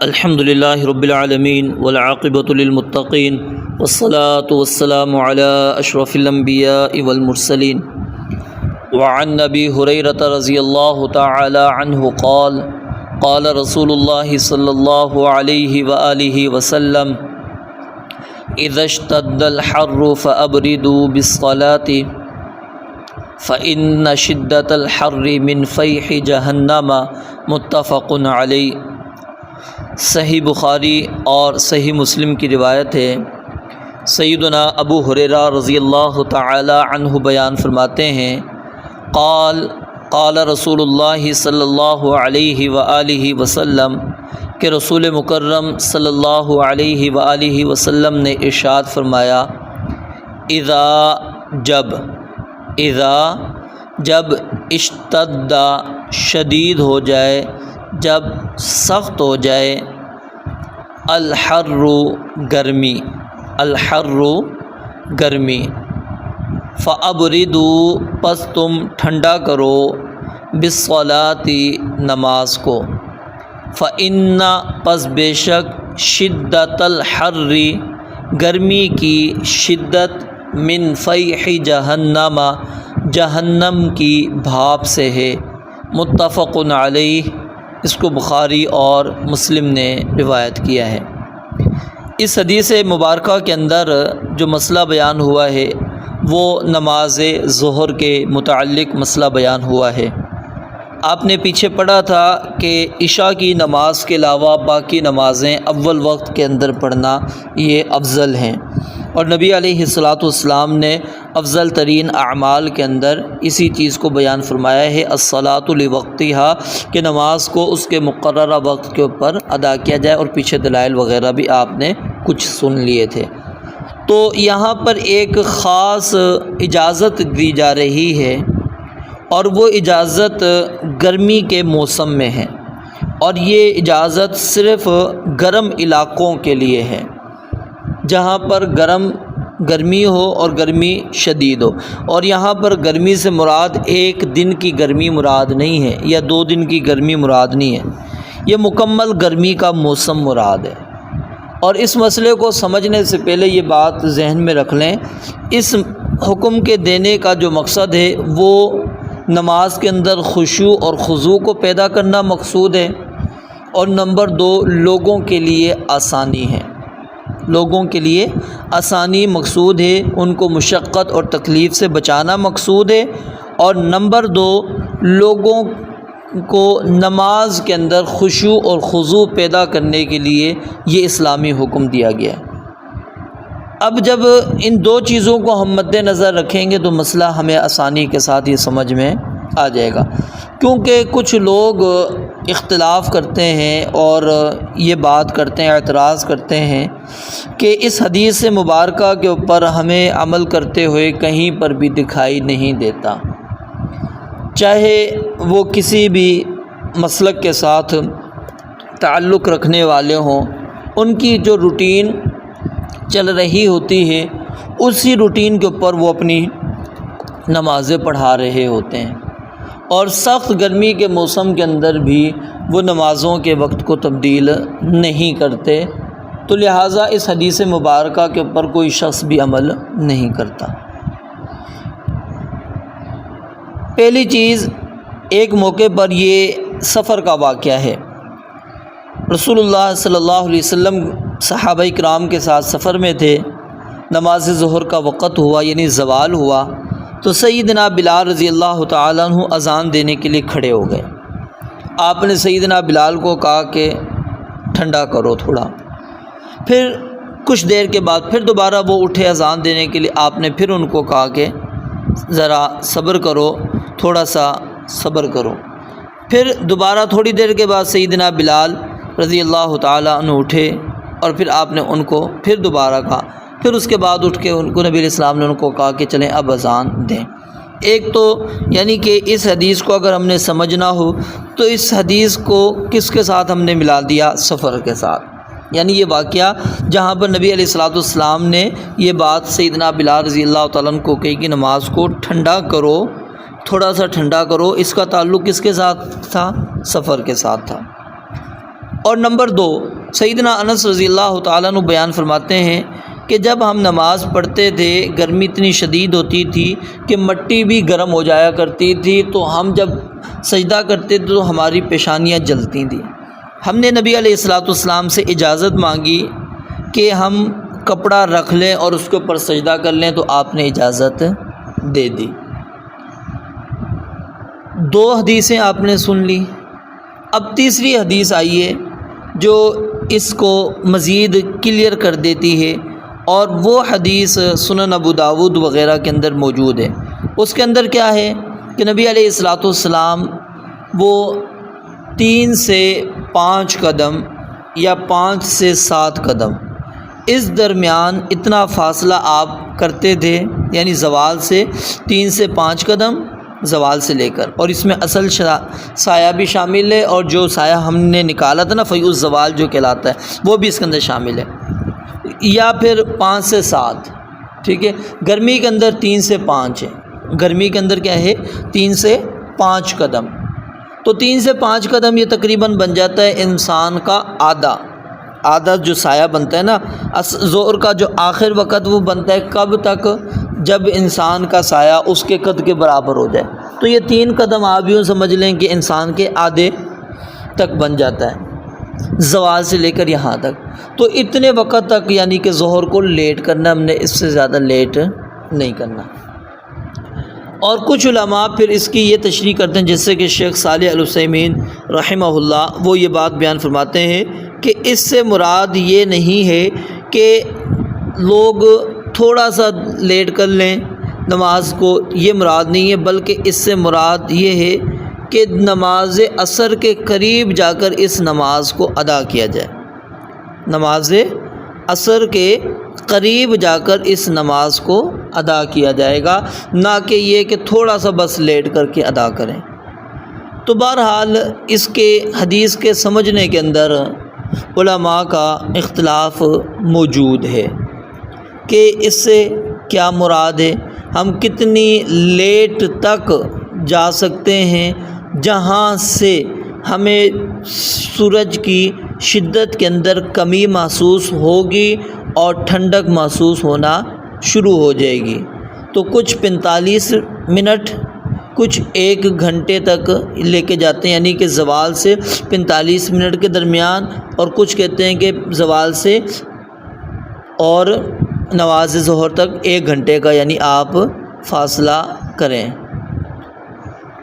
الحمد للہ رب العالمین والعاقبۃ للمتقین والصلاة والسلام علی اشرف الانبیاء والمرسلین وعن ابی ہریرۃ رضی اللہ تعالی عنہ قال قال رسول اللہ صلی اللہ علیہ وآلہ وسلم اذا اشتد الحر فابردوا بالصلاة فإن شدۃ الحر من فیح جہنم متفق علیہ۔ صحیح بخاری اور صحیح مسلم کی روایت ہے۔ سیدنا ابو ہریرہ رضی اللہ تعالی عنہ بیان فرماتے ہیں، قال رسول اللہ صلی اللہ علیہ وآلہ وسلم کہ رسول مکرم صلی اللہ علیہ وآلہ وسلم نے ارشاد فرمایا، جب اشتد شدید ہو جائے، جب سخت ہو جائے، الحر گرمی، فابردوا پس تم ٹھنڈا کرو، بالصلاۃ نماز کو، فإن پس بے شک شدت الحر گرمی کی شدت من فیح جہنم جہنم کی بھاپ سے ہے، متفق علیہ، اس کو بخاری اور مسلم نے روایت کیا ہے۔ اس حدیث مبارکہ کے اندر جو مسئلہ بیان ہوا ہے وہ نماز ظہر کے متعلق مسئلہ بیان ہوا ہے۔ آپ نے پیچھے پڑھا تھا کہ عشاء کی نماز کے علاوہ باقی نمازیں اول وقت کے اندر پڑھنا یہ افضل ہیں، اور نبی علیہ الصلاۃ والسلام نے افضل ترین اعمال کے اندر اسی چیز کو بیان فرمایا ہے، الصلاۃ لوقتها، کہ نماز کو اس کے مقررہ وقت کے اوپر ادا کیا جائے، اور پیچھے دلائل وغیرہ بھی آپ نے کچھ سن لیے تھے۔ تو یہاں پر ایک خاص اجازت دی جا رہی ہے، اور وہ اجازت گرمی کے موسم میں ہے، اور یہ اجازت صرف گرم علاقوں کے لیے ہے، جہاں پر گرمی ہو اور گرمی شدید ہو۔ اور یہاں پر گرمی سے مراد ایک دن کی گرمی مراد نہیں ہے، یا 2 دن کی گرمی مراد نہیں ہے، یہ مکمل گرمی کا موسم مراد ہے۔ اور اس مسئلے کو سمجھنے سے پہلے یہ بات ذہن میں رکھ لیں، اس حکم کے دینے کا جو مقصد ہے وہ نماز کے اندر خشوع اور خضوع کو پیدا کرنا مقصود ہے، اور نمبر 2 لوگوں کے لیے آسانی ہے، لوگوں کے لیے آسانی مقصود ہے، ان کو مشقت اور تکلیف سے بچانا مقصود ہے، اور نمبر 2 لوگوں کو نماز کے اندر خشوع اور خضوع پیدا کرنے کے لیے یہ اسلامی حکم دیا گیا ہے۔ اب جب ان 2 چیزوں کو ہم مد نظر رکھیں گے تو مسئلہ ہمیں آسانی کے ساتھ یہ سمجھ میں آ جائے گا، کیونکہ کچھ لوگ اختلاف کرتے ہیں اور یہ بات کرتے ہیں، اعتراض کرتے ہیں کہ اس حدیث مبارکہ کے اوپر ہمیں عمل کرتے ہوئے کہیں پر بھی دکھائی نہیں دیتا، چاہے وہ کسی بھی مسلک کے ساتھ تعلق رکھنے والے ہوں، ان کی جو روٹین چل رہی ہوتی ہے اسی روٹین کے اوپر وہ اپنی نمازیں پڑھا رہے ہوتے ہیں، اور سخت گرمی کے موسم کے اندر بھی وہ نمازوں کے وقت کو تبدیل نہیں کرتے، تو لہٰذا اس حدیث مبارکہ کے اوپر کوئی شخص بھی عمل نہیں کرتا۔ پہلی چیز، ایک موقع پر یہ سفر کا واقعہ ہے۔ رسول اللہ صلی اللہ علیہ وسلم صحابہ کرام کے ساتھ سفر میں تھے، نماز ظہر کا وقت ہوا، یعنی زوال ہوا، تو سیدنا بلال رضی اللہ تعالیٰ عنہ اذان دینے کے لیے کھڑے ہو گئے۔ آپ نے سیدنا بلال کو کہا کہ ٹھنڈا کرو تھوڑا، پھر کچھ دیر کے بعد پھر دوبارہ وہ اٹھے اذان دینے کے لیے، آپ نے پھر ان کو کہا کہ ذرا صبر کرو، تھوڑا سا صبر کرو، پھر دوبارہ تھوڑی دیر کے بعد سیدنا بلال رضی اللہ تعالیٰ عنہ اٹھے، اور پھر آپ نے ان کو پھر دوبارہ کہا، پھر اس کے بعد اٹھ کے ان کو نبی علیہ السلام نے ان کو کہا کہ چلیں اب اذان دیں۔ ایک تو یعنی کہ اس حدیث کو اگر ہم نے سمجھنا ہو تو اس حدیث کو کس کے ساتھ ہم نے ملا دیا؟ سفر کے ساتھ، یعنی یہ واقعہ جہاں پر نبی علیہ الصلوۃ والسلام نے یہ بات سیدنا بلال رضی اللہ تعالیٰ عنہ کو کہی کہ نماز کو ٹھنڈا کرو، تھوڑا سا ٹھنڈا کرو، اس کا تعلق کس کے ساتھ تھا؟ سفر کے ساتھ تھا۔ اور نمبر 2، سیدنا انس رضی اللہ تعالیٰ عنہ بیان فرماتے ہیں کہ جب ہم نماز پڑھتے تھے گرمی اتنی شدید ہوتی تھی کہ مٹی بھی گرم ہو جایا کرتی تھی، تو ہم جب سجدہ کرتے تھے تو ہماری پیشانیاں جلتی تھیں۔ ہم نے نبی علیہ الصلوۃ والسلام سے اجازت مانگی کہ ہم کپڑا رکھ لیں اور اس کے اوپر سجدہ کر لیں، تو آپ نے اجازت دے دی۔ 2 حدیثیں آپ نے سن لی، اب تیسری حدیث آئیے جو اس کو مزید کلیئر کر دیتی ہے، اور وہ حدیث سنن ابو داود وغیرہ کے اندر موجود ہے۔ اس کے اندر کیا ہے کہ نبی علیہ الصلوۃ والسلام وہ 3 سے 5 قدم یا 5 سے 7 قدم اس درمیان اتنا فاصلہ آپ کرتے تھے، یعنی زوال سے 3 سے 5 قدم زوال سے لے کر، اور اس میں اصل سایہ بھی شامل ہے، اور جو سایہ ہم نے نکالا تھا نا فیء الزوال جو کہلاتا ہے وہ بھی اس کے اندر شامل ہے، یا پھر 5 سے 7، ٹھیک ہے۔ گرمی کے اندر 3 سے 5 ہے، گرمی کے اندر کیا ہے 3 سے 5 قدم، تو 3 سے 5 قدم یہ تقریباً بن جاتا ہے انسان کا آدھا جو سایہ بنتا ہے نا ظہر کا جو آخر وقت، وہ بنتا ہے کب تک؟ جب انسان کا سایہ اس کے قد کے برابر ہو جائے، تو یہ 3 قدم آپ یوں سمجھ لیں کہ انسان کے آدھے تک بن جاتا ہے زوال سے لے کر یہاں تک۔ تو اتنے وقت تک یعنی کہ ظہر کو لیٹ کرنا، ہم نے اس سے زیادہ لیٹ نہیں کرنا۔ اور کچھ علماء پھر اس کی یہ تشریح کرتے ہیں، جیسے کہ شیخ صالح العثیمین رحمہ اللہ، وہ یہ بات بیان فرماتے ہیں کہ اس سے مراد یہ نہیں ہے کہ لوگ تھوڑا سا لیٹ کر لیں نماز کو، یہ مراد نہیں ہے، بلکہ اس سے مراد یہ ہے کہ نماز عصر کے قریب جا کر اس نماز کو ادا کیا جائے، نماز عصر کے قریب جا کر اس نماز کو ادا کیا جائے گا، نہ کہ یہ کہ تھوڑا سا بس لیٹ کر کے ادا کریں۔ تو بہرحال اس کے حدیث کے سمجھنے کے اندر علماء کا اختلاف موجود ہے کہ اس سے کیا مراد ہے، ہم کتنی لیٹ تک جا سکتے ہیں جہاں سے ہمیں سورج کی شدت کے اندر کمی محسوس ہوگی اور ٹھنڈک محسوس ہونا شروع ہو جائے گی۔ تو کچھ 45 منٹ، کچھ 1 گھنٹے تک لے کے جاتے ہیں، یعنی کہ زوال سے 45 منٹ کے درمیان، اور کچھ کہتے ہیں کہ زوال سے اور نماز ظہر تک 1 گھنٹے کا یعنی آپ فاصلہ کریں۔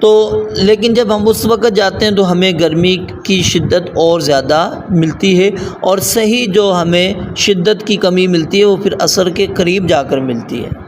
تو لیکن جب ہم اس وقت جاتے ہیں تو ہمیں گرمی کی شدت اور زیادہ ملتی ہے، اور صحیح جو ہمیں شدت کی کمی ملتی ہے وہ پھر عصر کے قریب جا کر ملتی ہے۔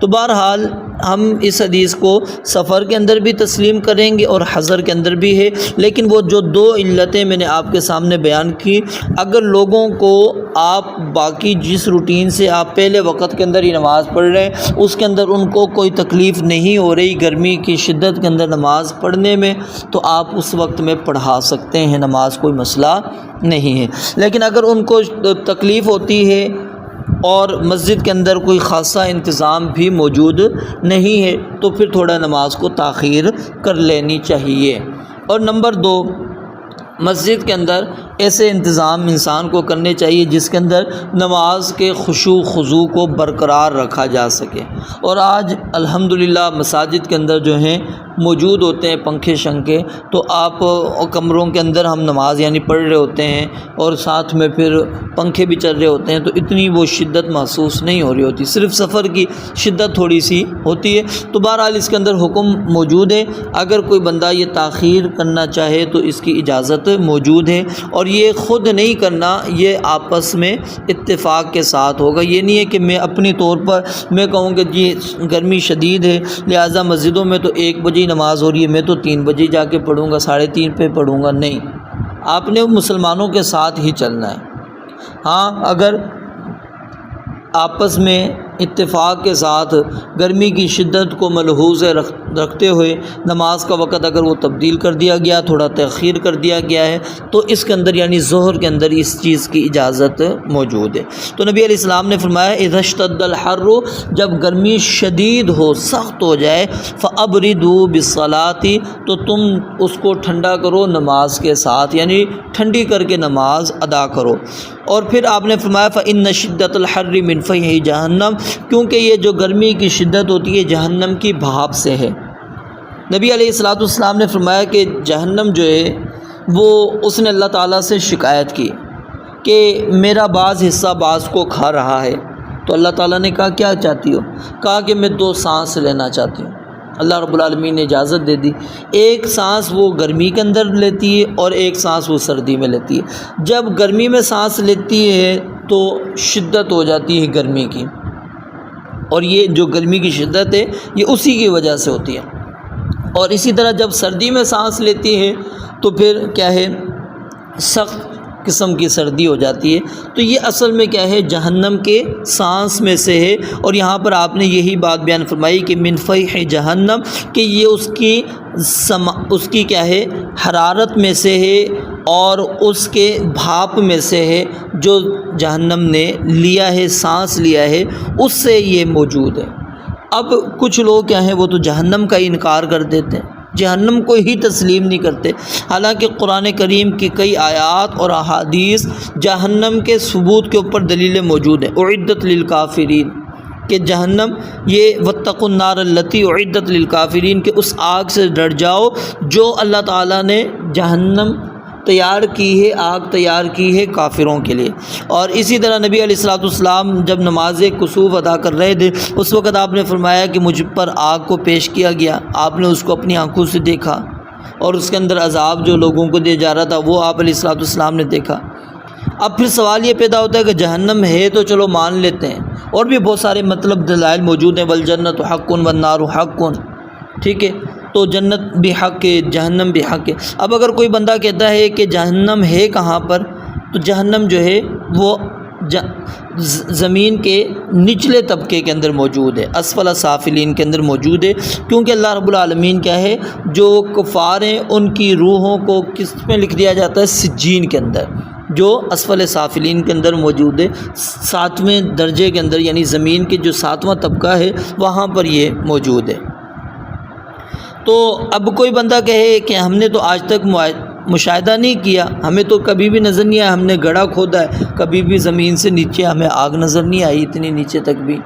تو بہرحال ہم اس حدیث کو سفر کے اندر بھی تسلیم کریں گے اور حضر کے اندر بھی ہے، لیکن وہ جو 2 علتیں میں نے آپ کے سامنے بیان کی، اگر لوگوں کو آپ باقی جس روٹین سے آپ پہلے وقت کے اندر ہی نماز پڑھ رہے ہیں اس کے اندر ان کو کوئی تکلیف نہیں ہو رہی گرمی کی شدت کے اندر نماز پڑھنے میں، تو آپ اس وقت میں پڑھا سکتے ہیں نماز، کوئی مسئلہ نہیں ہے۔ لیکن اگر ان کو تکلیف ہوتی ہے اور مسجد کے اندر کوئی خاصا انتظام بھی موجود نہیں ہے تو پھر تھوڑا نماز کو تاخیر کر لینی چاہیے۔ اور نمبر 2، مسجد کے اندر ایسے انتظام انسان کو کرنے چاہیے جس کے اندر نماز کے خشوع خضوع کو برقرار رکھا جا سکے، اور آج الحمدللہ مساجد کے اندر جو ہیں موجود ہوتے ہیں پنکھے شنکھے، تو آپ کمروں کے اندر ہم نماز یعنی پڑھ رہے ہوتے ہیں اور ساتھ میں پھر پنکھے بھی چل رہے ہوتے ہیں، تو اتنی وہ شدت محسوس نہیں ہو رہی ہوتی، صرف سفر کی شدت تھوڑی سی ہوتی ہے۔ تو بہرحال اس کے اندر حکم موجود ہے، اگر کوئی بندہ یہ تاخیر کرنا چاہے تو اس کی اجازت موجود ہے، اور یہ خود نہیں کرنا، یہ آپس میں اتفاق کے ساتھ ہوگا۔ یہ نہیں ہے کہ میں اپنی طور پر میں کہوں کہ جی گرمی شدید ہے لہٰذا مسجدوں میں تو 1 بجے نماز ہو رہی ہے، میں تو 3 بجے جا کے پڑھوں گا، 3:30 پہ پڑھوں گا، نہیں، آپ نے مسلمانوں کے ساتھ ہی چلنا ہے۔ ہاں اگر آپس میں اتفاق کے ساتھ گرمی کی شدت کو ملحوظ رکھتے ہوئے نماز کا وقت اگر وہ تبدیل کر دیا گیا، تھوڑا تاخیر کر دیا گیا ہے، تو اس کے اندر یعنی ظہر کے اندر اس چیز کی اجازت موجود ہے۔ تو نبی علیہ السلام نے فرمایا اذا اشتد الحر، جب گرمی شدید ہو، سخت ہو جائے، فابردوا بالصلاة، تو تم اس کو ٹھنڈا کرو نماز کے ساتھ، یعنی ٹھنڈی کر کے نماز ادا کرو۔ اور پھر آپ نے فرمایا فإن شدت الحر من فیح جہنم، کیونکہ یہ جو گرمی کی شدت ہوتی ہے جہنم کی بھاپ سے ہے۔ نبی علیہ السلام نے فرمایا کہ جہنم جو ہے وہ اس نے اللہ تعالیٰ سے شکایت کی کہ میرا بعض حصہ بعض کو کھا رہا ہے، تو اللہ تعالیٰ نے کہا کیا چاہتی ہو؟ کہا کہ میں 2 سانس لینا چاہتی ہوں۔ اللہ رب العالمین نے اجازت دے دی، ایک سانس وہ گرمی کے اندر لیتی ہے اور ایک سانس وہ سردی میں لیتی ہے۔ جب گرمی میں سانس لیتی ہے تو شدت ہو جاتی ہے گرمی کی، اور یہ جو گرمی کی شدت ہے یہ اسی کی وجہ سے ہوتی ہے۔ اور اسی طرح جب سردی میں سانس لیتی ہے تو پھر کیا ہے، سخت قسم کی سردی ہو جاتی ہے۔ تو یہ اصل میں کیا ہے، جہنم کے سانس میں سے ہے۔ اور یہاں پر آپ نے یہی بات بیان فرمائی کہ من فیح جہنم، کہ یہ اس کی کیا ہے، حرارت میں سے ہے اور اس کے بھاپ میں سے ہے، جو جہنم نے لیا ہے، سانس لیا ہے، اس سے یہ موجود ہے۔ اب کچھ لوگ کیا ہیں، وہ تو جہنم کا انکار کر دیتے ہیں، جہنم کو ہی تسلیم نہیں کرتے، حالانکہ قرآن کریم کی کئی آیات اور احادیث جہنم کے ثبوت کے اوپر دلیلیں موجود ہیں۔ اعدت للکافرین، کہ جہنم یہ واتقوا النار التی اعدت للکافرین، کہ اس آگ سے ڈر جاؤ جو اللہ تعالیٰ نے جہنم تیار کی ہے، آگ تیار کی ہے کافروں کے لیے۔ اور اسی طرح نبی علیہ السلام جب نماز کسوف ادا کر رہے تھے، اس وقت آپ نے فرمایا کہ مجھ پر آگ کو پیش کیا گیا، آپ نے اس کو اپنی آنکھوں سے دیکھا، اور اس کے اندر عذاب جو لوگوں کو دیا جا رہا تھا وہ آپ علیہ السلام نے دیکھا۔ اب پھر سوال یہ پیدا ہوتا ہے کہ جہنم ہے تو چلو مان لیتے ہیں، اور بھی بہت سارے مطلب دلائل موجود ہیں، والجنت حق والنار حق، ٹھیک ہے، تو جنت بھی حق ہے، جہنم بھی حق ہے۔ اب اگر کوئی بندہ کہتا ہے کہ جہنم ہے کہاں پر، تو جہنم جو ہے وہ زمین کے نچلے طبقے کے اندر موجود ہے، اسفل سافلین کے اندر موجود ہے، کیونکہ اللہ رب العالمین کیا ہے، جو کفار ہیں ان کی روحوں کو کس میں لکھ دیا جاتا ہے، سجین کے اندر، جو اسفل سافلین کے اندر موجود ہے، 7ویں درجے کے اندر، یعنی زمین کے جو 7واں طبقہ ہے وہاں پر یہ موجود ہے۔ تو اب کوئی بندہ کہے کہ ہم نے تو آج تک مشاہدہ نہیں کیا، ہمیں تو کبھی بھی نظر نہیں آیا، ہم نے گڑھا کھودا ہے، کبھی بھی زمین سے نیچے ہمیں آگ نظر نہیں آئی اتنی نیچے تک بھی،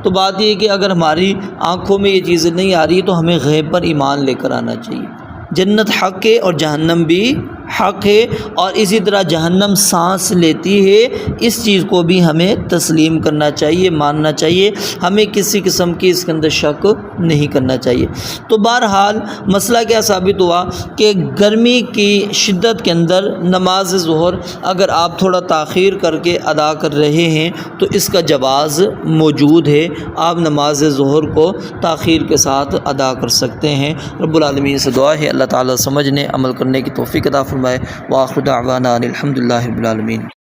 تو بات یہ ہے کہ اگر ہماری آنکھوں میں یہ چیزیں نہیں آ رہی تو ہمیں غیب پر ایمان لے کر آنا چاہیے۔ جنت حق ہے اور جہنم بھی حق ہے، اور اسی طرح جہنم سانس لیتی ہے، اس چیز کو بھی ہمیں تسلیم کرنا چاہیے، ماننا چاہیے، ہمیں کسی قسم کی اس کے اندر شک نہیں کرنا چاہیے۔ تو بہرحال مسئلہ کیا ثابت ہوا کہ گرمی کی شدت کے اندر نماز ظہر اگر آپ تھوڑا تاخیر کر کے ادا کر رہے ہیں تو اس کا جواز موجود ہے، آپ نماز ظہر کو تاخیر کے ساتھ ادا کر سکتے ہیں۔ رب العالمین سے دعا ہے اللہ تعالیٰ سمجھنے عمل کرنے کی توفیق عطا فرمائے۔ وآخر دعوانا الحمد للہ رب العالمین۔